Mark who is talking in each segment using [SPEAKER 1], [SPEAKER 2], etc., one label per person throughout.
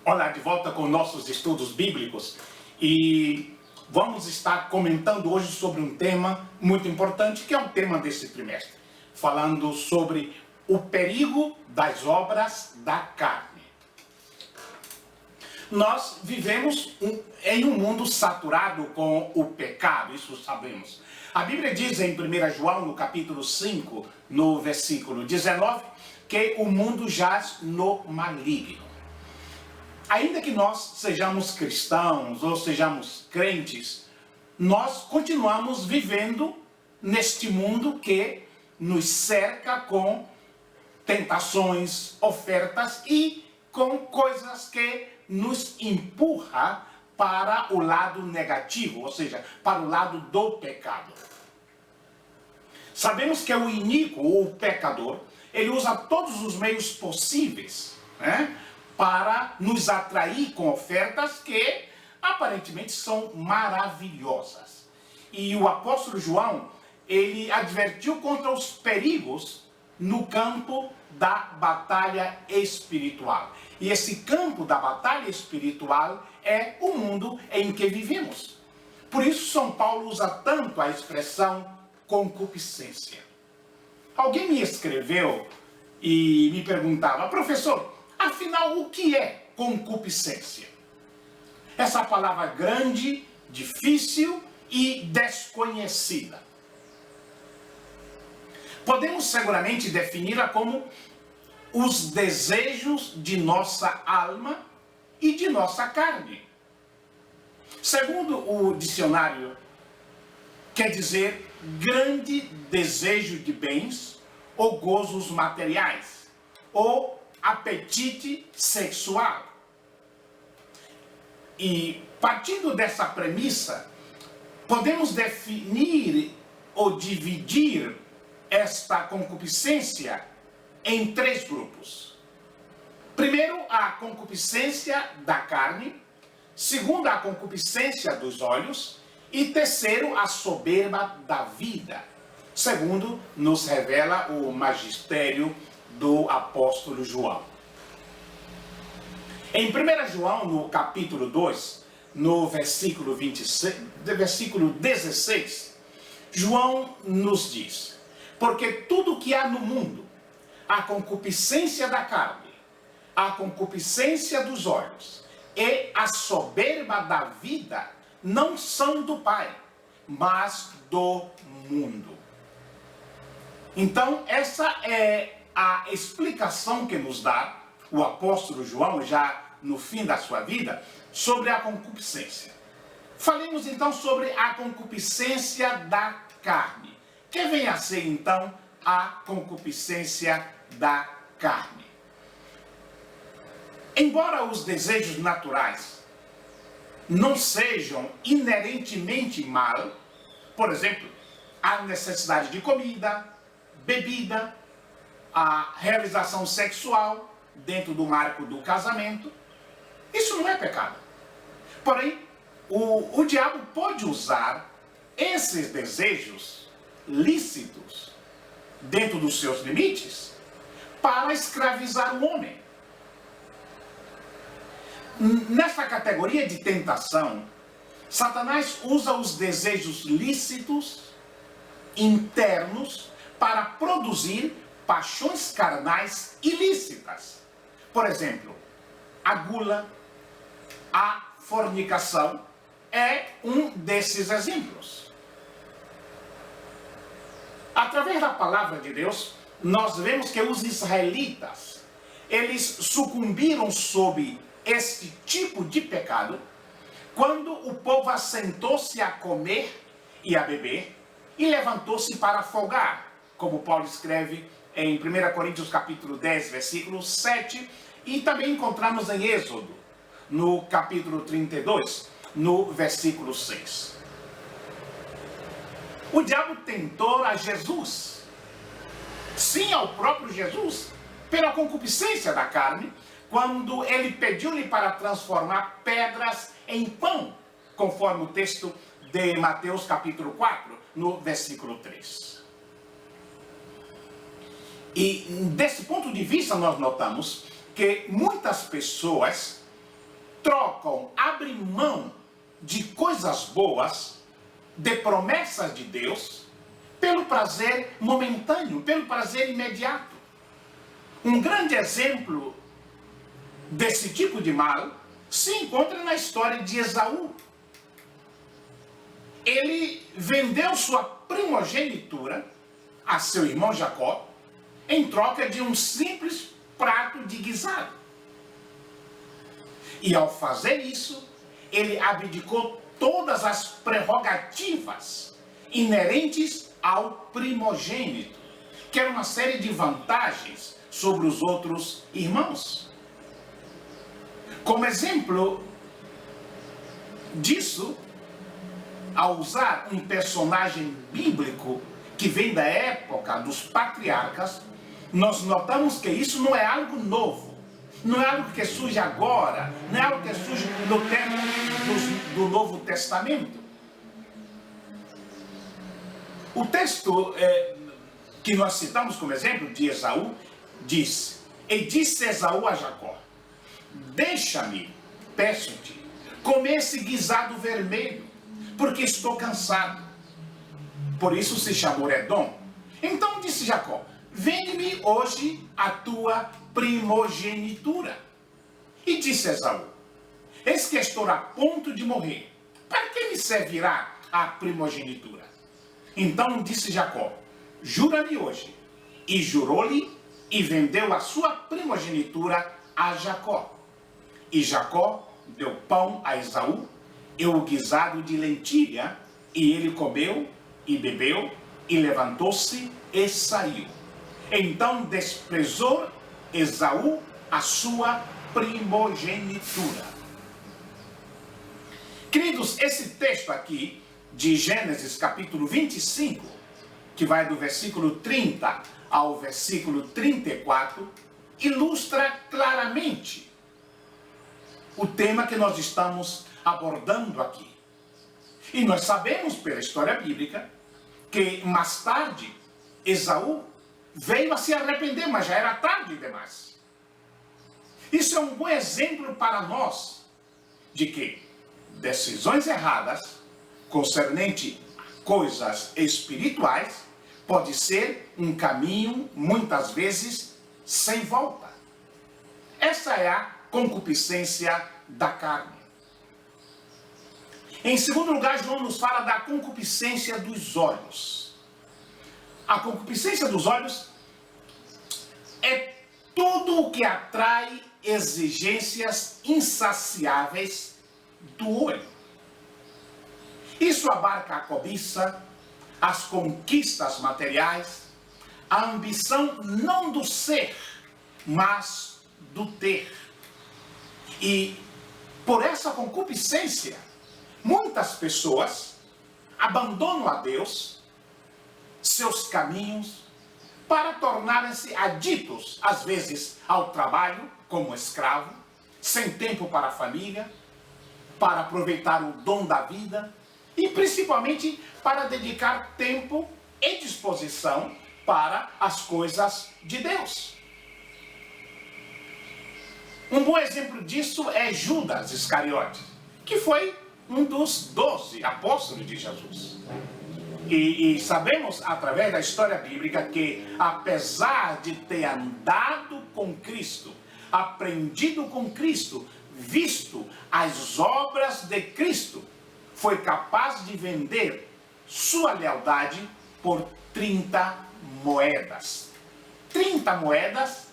[SPEAKER 1] Olá, de volta com nossos estudos bíblicos e vamos estar comentando hoje sobre um tema muito importante, que é o tema desse trimestre, falando sobre o perigo das obras da carne. Nós vivemos em um mundo saturado com o pecado, isso sabemos. A Bíblia diz em 1 João, no capítulo 5, no versículo 19, que o mundo jaz no maligno. Ainda que nós sejamos cristãos ou sejamos crentes, nós continuamos vivendo neste mundo que nos cerca com tentações, ofertas e com coisas que nos empurra para o lado negativo, ou seja, para o lado do pecado. Sabemos que o iníquo, o pecador, ele usa todos os meios possíveis, né, para nos atrair com ofertas que aparentemente são maravilhosas. E o apóstolo João, ele advertiu contra os perigos no campo da batalha espiritual. E esse campo da batalha espiritual é o mundo em que vivemos. Por isso São Paulo usa tanto a expressão concupiscência. Alguém me escreveu e me perguntava: professor, afinal, o que é concupiscência? Essa palavra grande, difícil e desconhecida. Podemos seguramente defini-la como os desejos de nossa alma e de nossa carne. Segundo o dicionário, quer dizer grande desejo de bens ou gozos materiais, ou apetite sexual. E partindo dessa premissa, podemos definir ou dividir esta concupiscência em três grupos. Primeiro, a concupiscência da carne. Segundo, a concupiscência dos olhos. E terceiro, a soberba da vida. Segundo, nos revela o magistério do apóstolo João. Em 1 João, no capítulo 2, no versículo 16, João nos diz: porque tudo que há no mundo, a concupiscência da carne, a concupiscência dos olhos e a soberba da vida, não são do Pai, mas do mundo. Então, essa é a explicação que nos dá o apóstolo João, já no fim da sua vida, sobre a concupiscência. Falemos então sobre a concupiscência da carne. Que vem a ser então a concupiscência da carne? Embora os desejos naturais não sejam inerentemente mal, por exemplo, a necessidade de comida, bebida, a realização sexual dentro do marco do casamento, isso não é pecado. Porém, o diabo pode usar esses desejos lícitos dentro dos seus limites para escravizar o homem. Nessa categoria de tentação, Satanás usa os desejos lícitos internos para produzir paixões carnais ilícitas. Por exemplo, a gula, a fornicação é um desses exemplos. Através da palavra de Deus, nós vemos que os israelitas, eles sucumbiram sob este tipo de pecado quando o povo assentou-se a comer e a beber e levantou-se para folgar, como Paulo escreve em 1 Coríntios capítulo 10, versículo 7, e também encontramos em Êxodo, no capítulo 32, no versículo 6. O diabo tentou a Jesus, sim, ao próprio Jesus, pela concupiscência da carne, quando ele pediu-lhe para transformar pedras em pão, conforme o texto de Mateus capítulo 4, no versículo 3. E desse ponto de vista nós notamos que muitas pessoas abrem mão de coisas boas, de promessas de Deus, pelo prazer momentâneo, pelo prazer imediato. Um grande exemplo desse tipo de mal se encontra na história de Esaú. Ele vendeu sua primogenitura a seu irmão Jacó em troca de um simples prato de guisado. E ao fazer isso, ele abdicou todas as prerrogativas inerentes ao primogênito, que era uma série de vantagens sobre os outros irmãos. Como exemplo disso, ao usar um personagem bíblico que vem da época dos patriarcas, nós notamos que isso não é algo novo, não é algo que surge agora, não é algo que surge no tempo do Novo Testamento. O texto que nós citamos como exemplo de Esaú diz: e disse Esaú a Jacó: deixa-me, peço-te, comer esse guisado vermelho, porque estou cansado. Por isso se chamou Edom. Então disse Jacó: vende-me hoje a tua primogenitura. E disse Esaú: eis que estou a ponto de morrer, para que me servirá a primogenitura? Então disse Jacó: jura-me hoje. E jurou-lhe, e vendeu a sua primogenitura a Jacó. E Jacó deu pão a Esaú e o guisado de lentilha, e ele comeu e bebeu, e levantou-se e saiu. Então desprezou Esaú a sua primogenitura. Queridos, esse texto aqui de Gênesis capítulo 25, que vai do versículo 30 ao versículo 34, ilustra claramente o tema que nós estamos abordando aqui. E nós sabemos pela história bíblica que mais tarde Esaú veio a se arrepender, mas já era tarde demais. Isso é um bom exemplo para nós de que decisões erradas concernente a coisas espirituais pode ser um caminho, muitas vezes, sem volta. Essa é a concupiscência da carne. Em segundo lugar, João nos fala da concupiscência dos olhos. A concupiscência dos olhos é tudo o que atrai exigências insaciáveis do olho. Isso abarca a cobiça, as conquistas materiais, a ambição não do ser, mas do ter. E por essa concupiscência, muitas pessoas abandonam a Deus, seus caminhos, para tornarem-se aditos, às vezes, ao trabalho como escravo, sem tempo para a família, para aproveitar o dom da vida e principalmente para dedicar tempo e disposição para as coisas de Deus. Um bom exemplo disso é Judas Iscariote, que foi um dos 12 apóstolos de Jesus. E sabemos, através da história bíblica, que apesar de ter andado com Cristo, aprendido com Cristo, visto as obras de Cristo, foi capaz de vender sua lealdade por 30 moedas. 30 moedas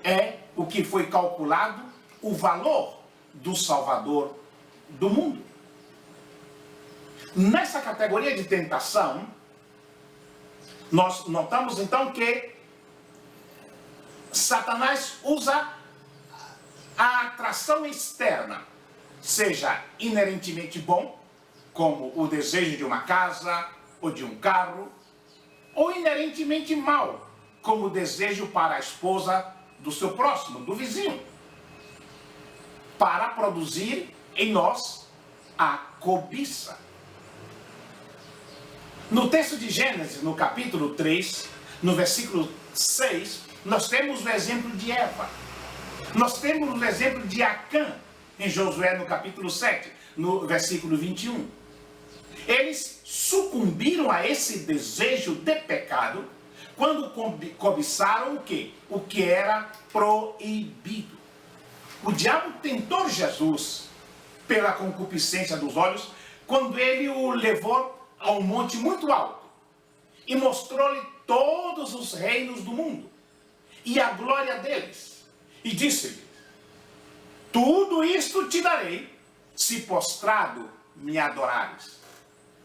[SPEAKER 1] é o que foi calculado o valor do Salvador do mundo. Nessa categoria de tentação, nós notamos então que Satanás usa a atração externa, seja inerentemente bom, como o desejo de uma casa ou de um carro, ou inerentemente mal, como o desejo para a esposa do seu próximo, do vizinho, para produzir em nós a cobiça. No texto de Gênesis, no capítulo 3, no versículo 6, nós temos o exemplo de Eva. Nós temos o exemplo de Acã, em Josué no capítulo 7, no versículo 21. Eles sucumbiram a esse desejo de pecado quando cobiçaram o quê? O que era proibido. O diabo tentou Jesus pela concupiscência dos olhos quando ele o levou a um monte muito alto e mostrou-lhe todos os reinos do mundo e a glória deles. E disse-lhe: tudo isto te darei, se prostrado me adorares.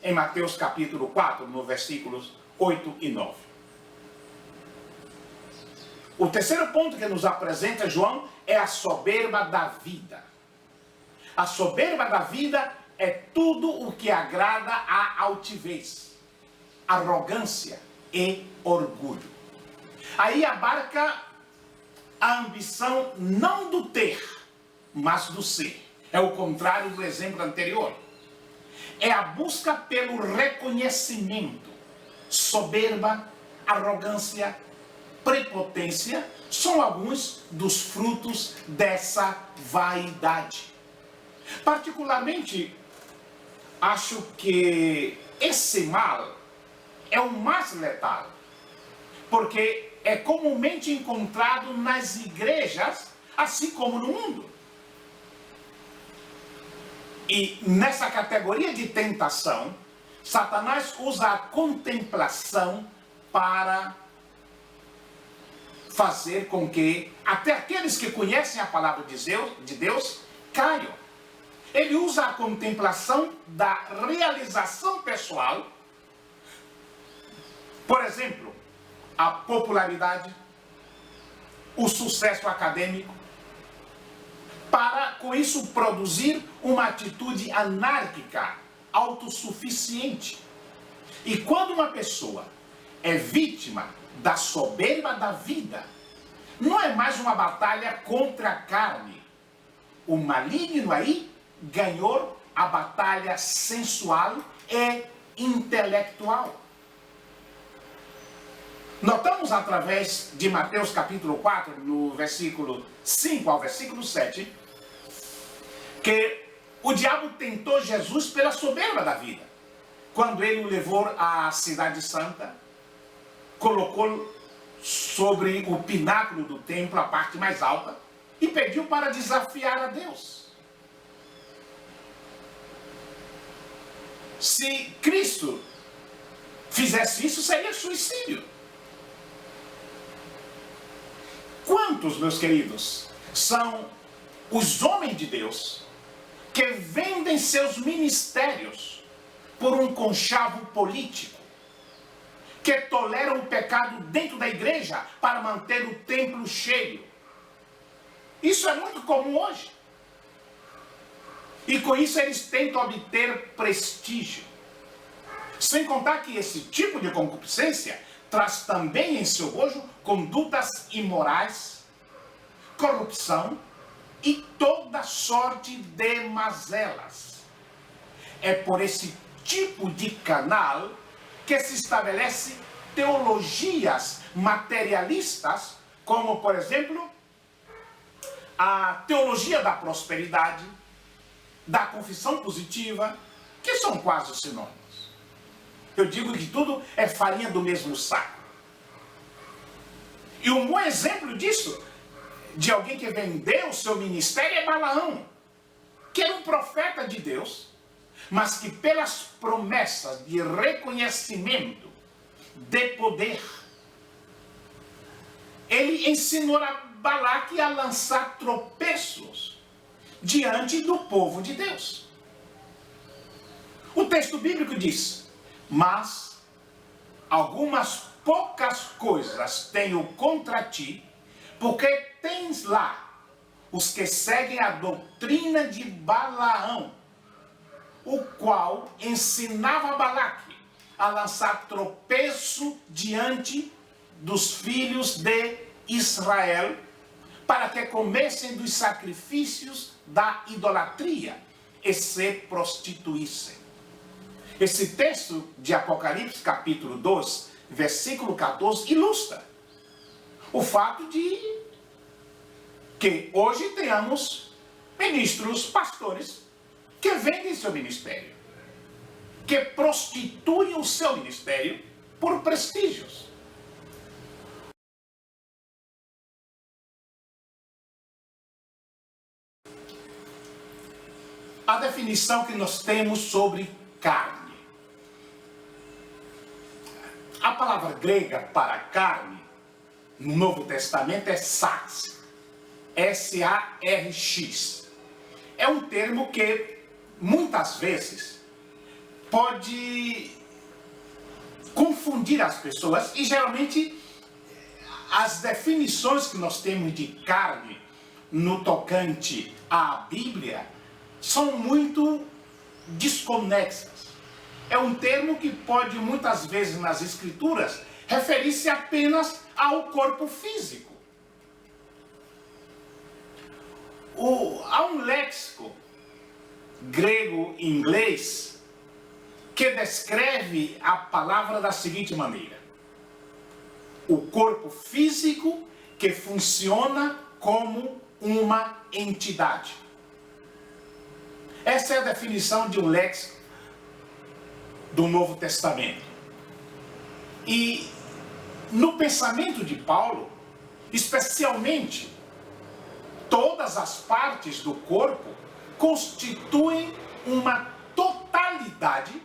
[SPEAKER 1] Em Mateus capítulo 4, no versículos 8 e 9. O terceiro ponto que nos apresenta João é a soberba da vida. A soberba da vida é tudo o que agrada à altivez, arrogância e orgulho. Aí abarca a ambição não do ter, mas do ser. É o contrário do exemplo anterior. É a busca pelo reconhecimento. Soberba, arrogância, prepotência são alguns dos frutos dessa vaidade. Particularmente, acho que esse mal é o mais letal, porque é comumente encontrado nas igrejas, assim como no mundo. E nessa categoria de tentação, Satanás usa a contemplação para fazer com que até aqueles que conhecem a palavra de Deus caiam. Ele usa a contemplação da realização pessoal, por exemplo, a popularidade, o sucesso acadêmico, para com isso produzir uma atitude anárquica, autossuficiente. E quando uma pessoa é vítima da soberba da vida, não é mais uma batalha contra a carne. O maligno aí ganhou a batalha sensual e intelectual. Notamos através de Mateus capítulo 4, no versículo 5 ao versículo 7, que o diabo tentou Jesus pela soberba da vida. Quando ele o levou à cidade santa, colocou sobre o pináculo do templo, a parte mais alta, e pediu para desafiar a Deus. Se Cristo fizesse isso, seria suicídio. Quantos, meus queridos, são os homens de Deus que vendem seus ministérios por um conchavo político, que toleram o pecado dentro da igreja para manter o templo cheio? Isso é muito comum hoje. E com isso eles tentam obter prestígio. Sem contar que esse tipo de concupiscência traz também em seu bojo condutas imorais, corrupção e toda sorte de mazelas. É por esse tipo de canal que se estabelece teologias materialistas, como, por exemplo, a teologia da prosperidade, da confissão positiva, que são quase sinônimos. Eu digo que tudo é farinha do mesmo saco. E um bom exemplo disso, de alguém que vendeu o seu ministério, é Balaão, que era um profeta de Deus, mas que pelas promessas de reconhecimento, de poder, ele ensinou a Balaque a lançar tropeços diante do povo de Deus. O texto bíblico diz: mas algumas poucas coisas tenho contra ti, porque tens lá os que seguem a doutrina de Balaão, o qual ensinava Balaque a lançar tropeço diante dos filhos de Israel, para que comessem dos sacrifícios da idolatria e se prostituíssem. Esse texto de Apocalipse, capítulo 2, versículo 14, ilustra o fato de que hoje tenhamos ministros, pastores, que vendem seu ministério, que prostituem o seu ministério por prestígios. A definição que nós temos sobre carne. A palavra grega para carne, no Novo Testamento, é sarx. S-A-R-X. É um termo que, muitas vezes, pode confundir as pessoas e, geralmente, as definições que nós temos de carne no tocante à Bíblia são muito desconexas. É um termo que pode, muitas vezes, nas Escrituras, referir-se apenas ao corpo físico. Há um léxico grego e inglês que descreve a palavra da seguinte maneira: o corpo físico que funciona como uma entidade. Essa é a definição de um léxico do Novo Testamento. E no pensamento de Paulo, especialmente, todas as partes do corpo constituem uma totalidade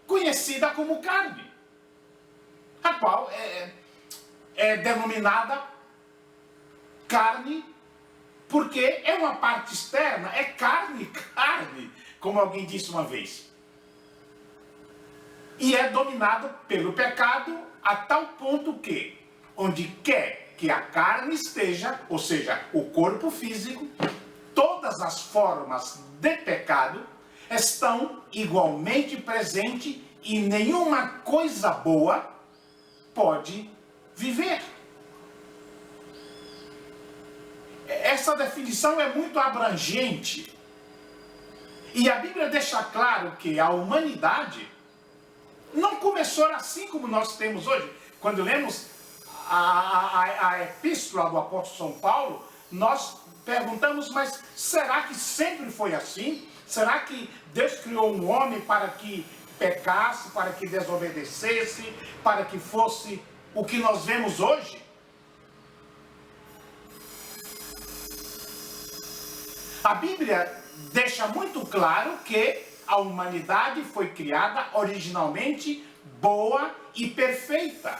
[SPEAKER 1] conhecida como carne, a qual é denominada carne porque é uma parte externa, é carne, como alguém disse uma vez. E é dominado pelo pecado a tal ponto que, onde quer que a carne esteja, ou seja, o corpo físico, todas as formas de pecado estão igualmente presentes e nenhuma coisa boa pode viver. Essa definição é muito abrangente. E a Bíblia deixa claro que a humanidade não começou assim como nós temos hoje. Quando lemos a epístola do apóstolo São Paulo, nós perguntamos, mas será que sempre foi assim? Será que Deus criou um homem para que pecasse, para que desobedecesse, para que fosse o que nós vemos hoje? A Bíblia deixa muito claro que a humanidade foi criada originalmente boa e perfeita.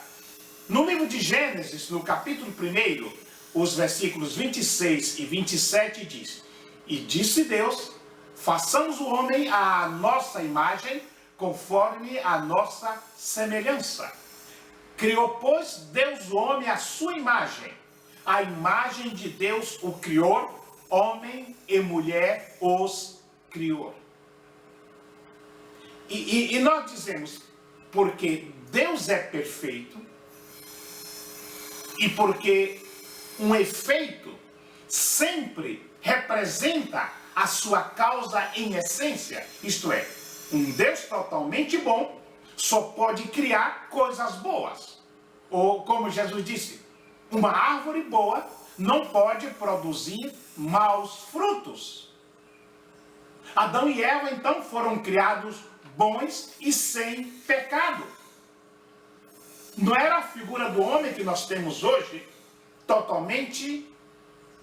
[SPEAKER 1] No livro de Gênesis, no capítulo 1, os versículos 26 e 27 diz: E disse Deus, façamos o homem à nossa imagem, conforme a nossa semelhança. Criou, pois, Deus o homem à sua imagem. A imagem de Deus o criou, homem e mulher os criou. E nós dizemos, porque Deus é perfeito, e porque um efeito sempre representa a sua causa em essência, isto é, um Deus totalmente bom só pode criar coisas boas. Ou, como Jesus disse, uma árvore boa não pode produzir maus frutos. Adão e Eva, então, foram criados bons e sem pecado. Não era a figura do homem que nós temos hoje totalmente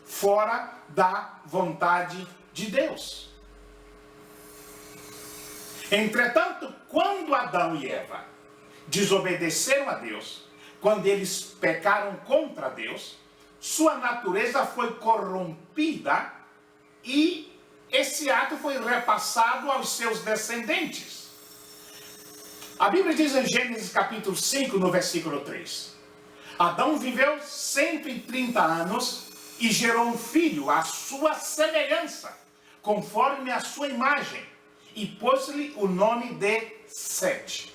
[SPEAKER 1] fora da vontade de Deus. Entretanto, quando Adão e Eva desobedeceram a Deus, quando eles pecaram contra Deus, sua natureza foi corrompida e esse ato foi repassado aos seus descendentes. A Bíblia diz em Gênesis capítulo 5, no versículo 3. Adão viveu 130 anos e gerou um filho à sua semelhança, conforme a sua imagem, e pôs-lhe o nome de Sete.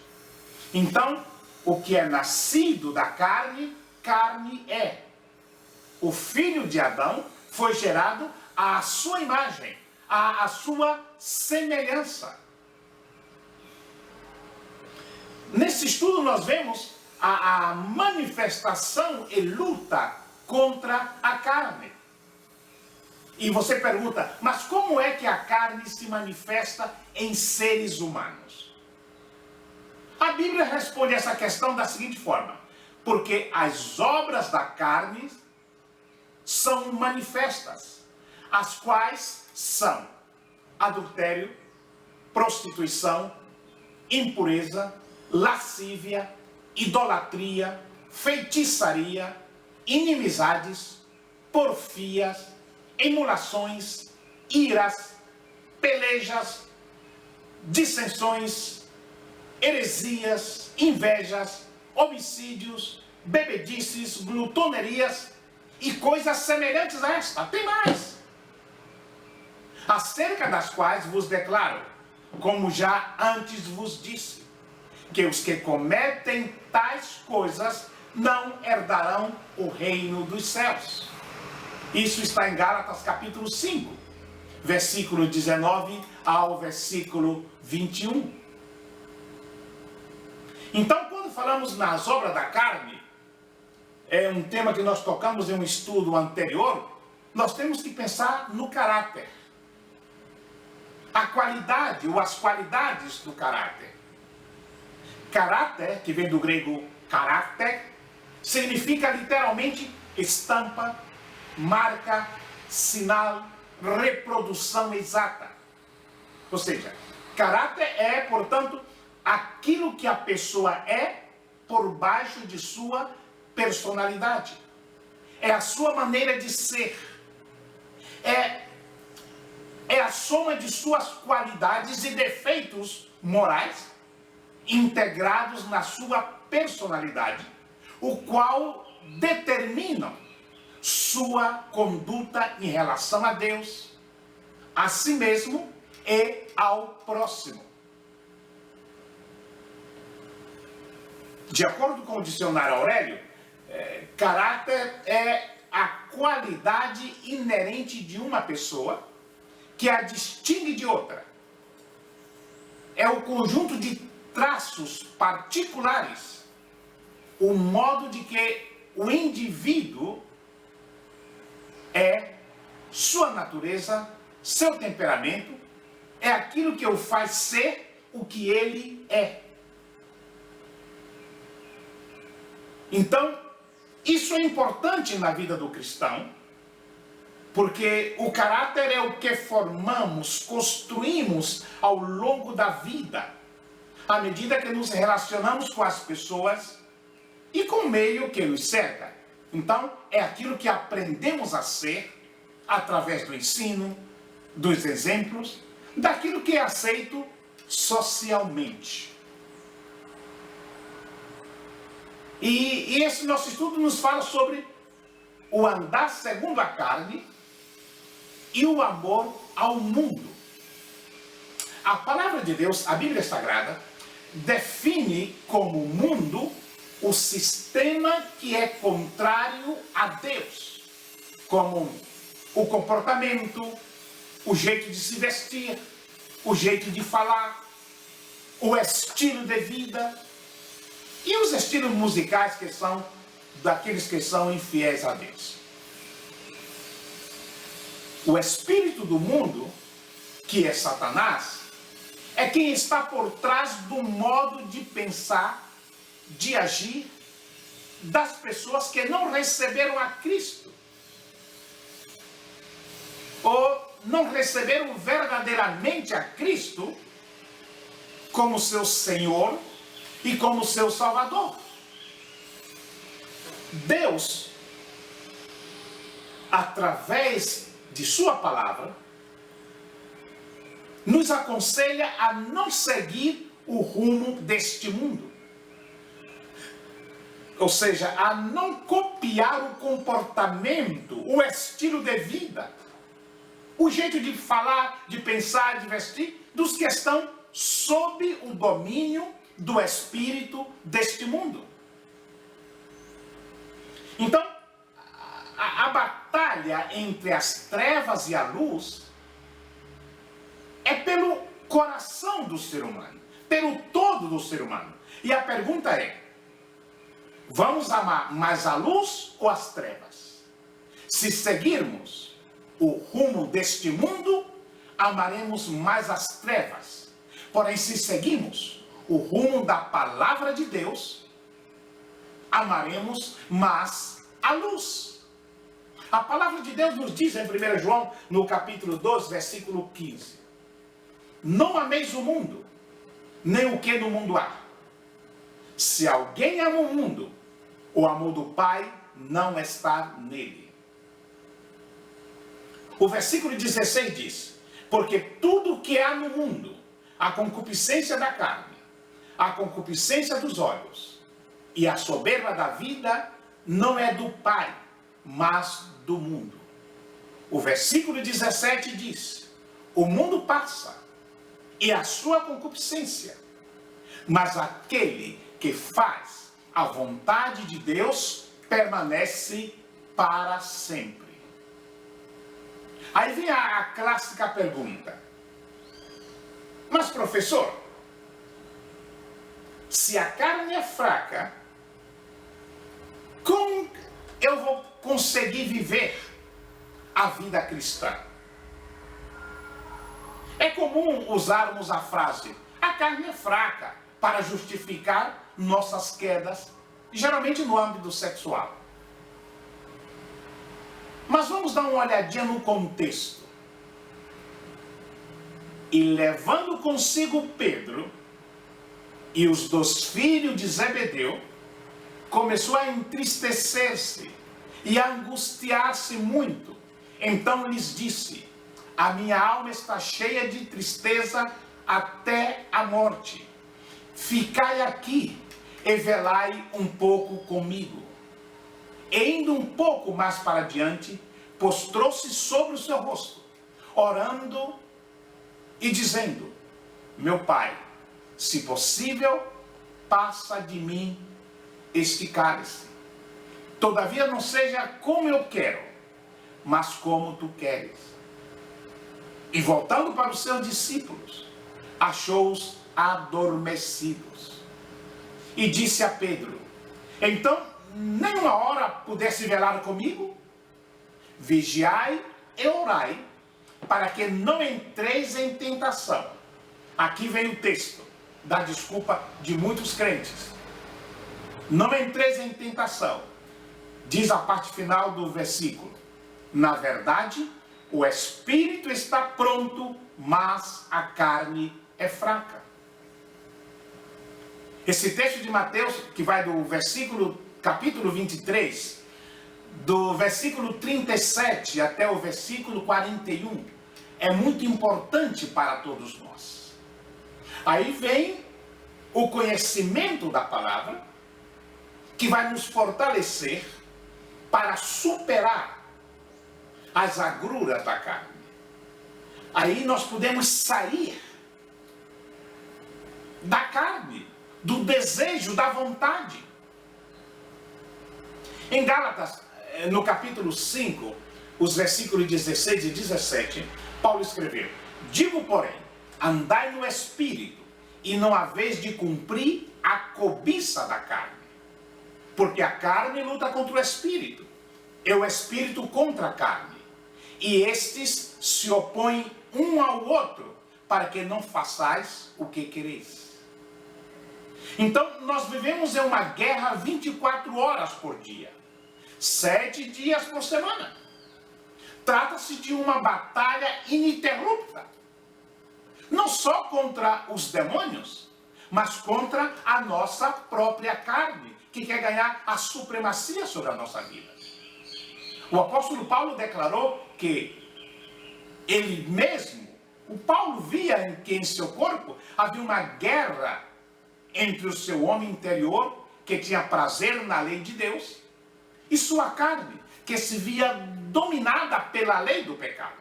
[SPEAKER 1] Então, o que é nascido da carne, carne é. O filho de Adão foi gerado à sua imagem, à sua semelhança. Nesse estudo nós vemos a manifestação e luta contra a carne. E você pergunta, mas como é que a carne se manifesta em seres humanos? A Bíblia responde essa questão da seguinte forma: porque as obras da carne são manifestas, as quais são adultério, prostituição, impureza, lascívia, idolatria, feitiçaria, inimizades, porfias, emulações, iras, pelejas, dissensões, heresias, invejas, homicídios, bebedices, glutonerias e coisas semelhantes a esta. Tem mais. Acerca das quais vos declaro, como já antes vos disse, que os que cometem tais coisas não herdarão o reino dos céus. Isso está em Gálatas capítulo 5, versículo 19 ao versículo 21. Então, quando falamos nas obras da carne, é um tema que nós tocamos em um estudo anterior, nós temos que pensar no caráter. A qualidade ou as qualidades do caráter. Caráter, que vem do grego caráter, significa literalmente estampa, marca, sinal, reprodução exata. Ou seja, caráter é, portanto, aquilo que a pessoa é por baixo de sua personalidade. É a sua maneira de ser. É a soma de suas qualidades e defeitos morais integrados na sua personalidade, o qual determinam sua conduta em relação a Deus, a si mesmo e ao próximo. De acordo com o dicionário Aurélio, caráter é a qualidade inerente de uma pessoa que a distingue de outra. É o conjunto de traços particulares, o modo de que o indivíduo é, sua natureza, seu temperamento, é aquilo que o faz ser o que ele é. Então, isso é importante na vida do cristão, porque o caráter é o que formamos, construímos ao longo da vida, à medida que nos relacionamos com as pessoas e com o meio que nos cerca. Então, é aquilo que aprendemos a ser através do ensino, dos exemplos, daquilo que é aceito socialmente. E esse nosso estudo nos fala sobre o andar segundo a carne e o amor ao mundo. A palavra de Deus, a Bíblia Sagrada, define como mundo o sistema que é contrário a Deus, como o comportamento, o jeito de se vestir, o jeito de falar, o estilo de vida e os estilos musicais que são daqueles que são infiéis a Deus. O espírito do mundo, que é Satanás, é quem está por trás do modo de pensar, de agir das pessoas que não receberam a Cristo, ou não receberam verdadeiramente a Cristo como seu Senhor e como seu Salvador. Deus, através de sua palavra, nos aconselha a não seguir o rumo deste mundo. Ou seja, a não copiar o comportamento, o estilo de vida, o jeito de falar, de pensar, de vestir, dos que estão sob o domínio do espírito deste mundo. Então, a batalha entre as trevas e a luz é pelo coração do ser humano, pelo todo do ser humano. E a pergunta é: vamos amar mais a luz ou as trevas? Se seguirmos o rumo deste mundo, amaremos mais as trevas. Porém, se seguimos o rumo da palavra de Deus, amaremos mais a luz. A palavra de Deus nos diz em 1 João, no capítulo 12, versículo 15: não ameis o mundo, nem o que no mundo há. Se alguém ama o mundo, o amor do Pai não está nele. O versículo 16 diz: porque tudo o que há no mundo, a concupiscência da carne, a concupiscência dos olhos e a soberba da vida, não é do Pai, mas do mundo. O versículo 17 diz: o mundo passa e a sua concupiscência, mas aquele que faz a vontade de Deus permanece para sempre. Aí vem a clássica pergunta: mas professor, se a carne é fraca, como eu vou conseguir viver a vida cristã? É comum usarmos a frase "a carne é fraca" para justificar nossas quedas, geralmente no âmbito sexual. Mas vamos dar uma olhadinha no contexto. E levando consigo Pedro e os 2 filhos de Zebedeu, começou a entristecer-se e a angustiar-se muito. Então lhes disse: a minha alma está cheia de tristeza até a morte. Ficai aqui e velai um pouco comigo. E indo um pouco mais para diante, postrou-se sobre o seu rosto, orando e dizendo: meu Pai, se possível, passa de mim este cálice. Todavia não seja como eu quero, mas como tu queres. E voltando para os seus discípulos, achou-os adormecidos. E disse a Pedro: então, nem uma hora pudesse velar comigo? Vigiai e orai, para que não entreis em tentação. Aqui vem o texto da desculpa de muitos crentes. Não entreis em tentação. Diz a parte final do versículo: na verdade, o espírito está pronto, mas a carne é fraca. Esse texto de Mateus, que vai do capítulo 23, do versículo 37 até o versículo 41, é muito importante para todos nós. Aí vem o conhecimento da palavra, que vai nos fortalecer para superar as agruras da carne. Aí nós podemos sair da carne, do desejo, da vontade. Em Gálatas, no capítulo 5, os versículos 16 e 17, Paulo escreveu: digo, porém, andai no Espírito, e não haveis de cumprir a cobiça da carne. Porque a carne luta contra o Espírito, e o Espírito contra a carne. E estes se opõem um ao outro, para que não façais o que quereis. Então, nós vivemos em uma guerra 24 horas por dia, 7 dias por semana. Trata-se de uma batalha ininterrupta, não só contra os demônios, mas contra a nossa própria carne, que quer ganhar a supremacia sobre a nossa vida. O apóstolo Paulo declarou que ele mesmo, o Paulo via que em seu corpo havia uma guerra entre o seu homem interior, que tinha prazer na lei de Deus, e sua carne, que se via dominada pela lei do pecado.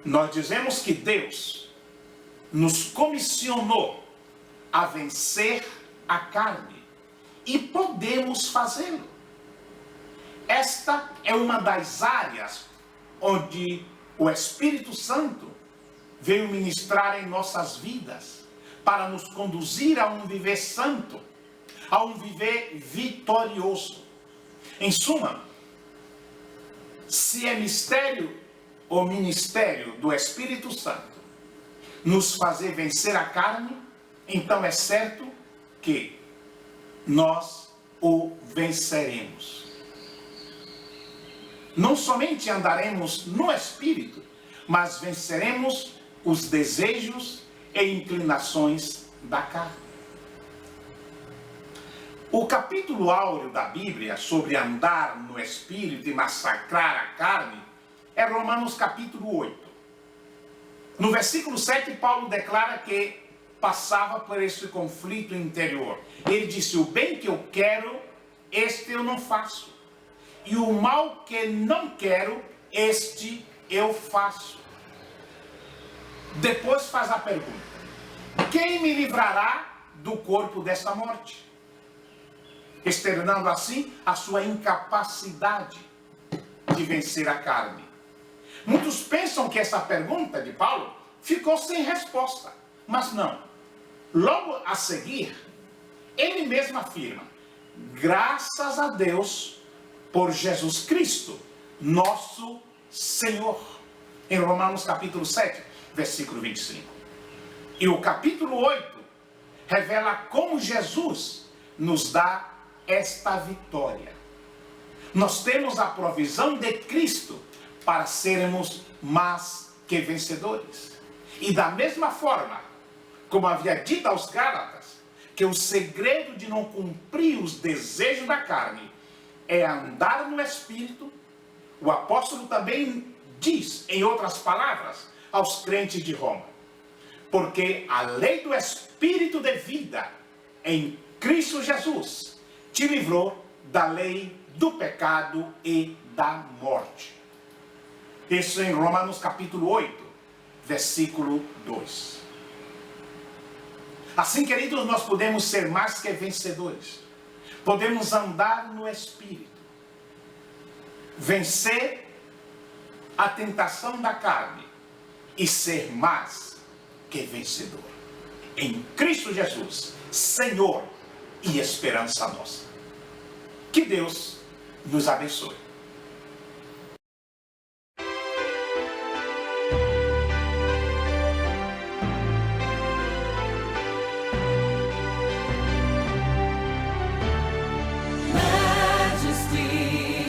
[SPEAKER 1] Nós dizemos que Deus nos comissionou a vencer a carne, e podemos fazê-lo. Esta é uma das áreas onde o Espírito Santo veio ministrar em nossas vidas para nos conduzir a um viver santo, a um viver vitorioso. Em suma, se é mistério ou ministério do Espírito Santo nos fazer vencer a carne, então é certo que nós o venceremos. Não somente andaremos no Espírito, mas venceremos os desejos e inclinações da carne. O capítulo áureo da Bíblia sobre andar no Espírito e massacrar a carne é Romanos capítulo 8. No versículo 7, Paulo declara que passava por esse conflito interior. Ele disse: o bem que eu quero, este eu não faço. E o mal que não quero, este eu faço. Depois faz a pergunta: quem me livrará do corpo desta morte? Externando assim a sua incapacidade de vencer a carne. Muitos pensam que essa pergunta de Paulo ficou sem resposta, mas não. Logo a seguir, ele mesmo afirma: graças a Deus por Jesus Cristo, nosso Senhor. Em Romanos capítulo 7, versículo 25. E o capítulo 8 revela como Jesus nos dá esta vitória. Nós temos a provisão de Cristo para sermos mais que vencedores. E da mesma forma, como havia dito aos Gálatas, que o segredo de não cumprir os desejos da carne é andar no Espírito, o apóstolo também diz, em outras palavras, aos crentes de Roma: porque a lei do Espírito de vida em Cristo Jesus te livrou da lei do pecado e da morte. Isso em Romanos capítulo 8, versículo 2. Assim, queridos, nós podemos ser mais que vencedores. Podemos andar no Espírito, vencer a tentação da carne e ser mais que vencedor. Em Cristo Jesus, Senhor e esperança nossa. Que Deus nos abençoe.